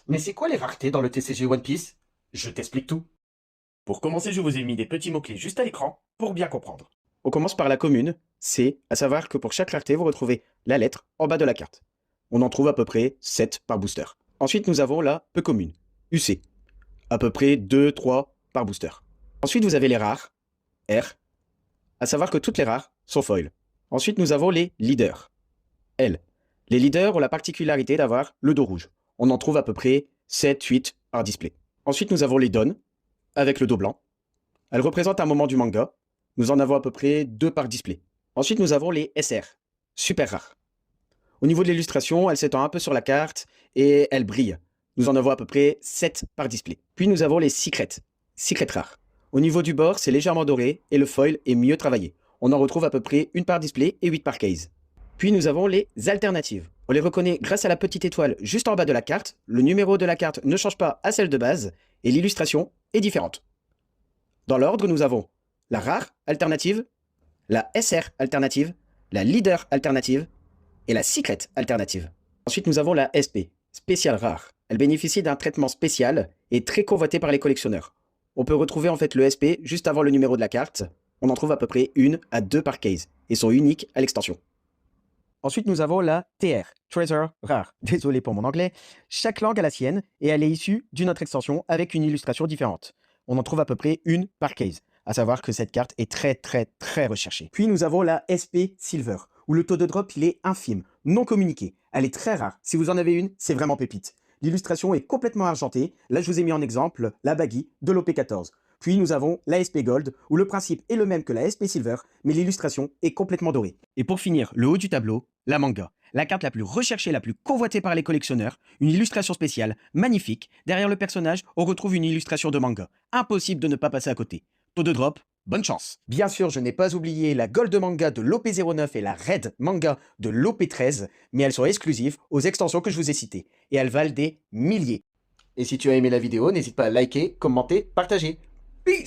Mais c'est quoi les raretés dans le TCG One Piece? Je t'explique tout. Pour commencer, je vous ai mis des petits mots-clés juste à l'écran pour bien comprendre. On commence par la commune, C, à savoir que pour chaque rareté, vous retrouvez la lettre en bas de la carte. On en trouve à peu près 7 par booster. Ensuite, nous avons la peu commune, UC, à peu près 2-3 par booster. Ensuite, vous avez les rares, R, à savoir que toutes les rares sont foil. Ensuite, nous avons les leaders, L. Les leaders ont la particularité d'avoir le dos rouge. On en trouve à peu près 7-8 par display. Ensuite, nous avons les Don, avec le dos blanc. Elles représentent un moment du manga. Nous en avons à peu près 2 par display. Ensuite, nous avons les SR, super rares. Au niveau de l'illustration, elle s'étend un peu sur la carte et elle brille. Nous en avons à peu près 7 par display. Puis nous avons les secrets rares. Au niveau du bord, c'est légèrement doré et le foil est mieux travaillé. On en retrouve à peu près 1 par display et 8 par case. Puis nous avons les alternatives. On les reconnaît grâce à la petite étoile juste en bas de la carte. Le numéro de la carte ne change pas à celle de base et l'illustration est différente. Dans l'ordre, nous avons la rare alternative, la SR alternative, la leader alternative et la secret alternative. Ensuite, nous avons la SP, spéciale rare. Elle bénéficie d'un traitement spécial et très convoité par les collectionneurs. On peut retrouver en fait le SP juste avant le numéro de la carte. On en trouve à peu près 1 à 2 par case et sont uniques à l'extension. Ensuite, nous avons la TR, Treasure Rare. Désolé pour mon anglais. Chaque langue a la sienne et elle est issue d'une autre extension avec une illustration différente. On en trouve à peu près 1 par case, à savoir que cette carte est très recherchée. Puis nous avons la SP Silver, où le taux de drop il est infime, non communiqué. Elle est très rare. Si vous en avez une, c'est vraiment pépite. L'illustration est complètement argentée. Là, je vous ai mis en exemple la Baggy de l'OP14. Puis nous avons la SP Gold, où le principe est le même que la SP Silver, mais l'illustration est complètement dorée. Et pour finir, le haut du tableau, la manga. La carte la plus recherchée, la plus convoitée par les collectionneurs, une illustration spéciale, magnifique. Derrière le personnage, on retrouve une illustration de manga. Impossible de ne pas passer à côté. Taux de drop, bonne chance. Bien sûr, je n'ai pas oublié la Gold Manga de l'OP09 et la Red Manga de l'OP13, mais elles sont exclusives aux extensions que je vous ai citées. Et elles valent des milliers. Et si tu as aimé la vidéo, n'hésite pas à liker, commenter, partager. Peace!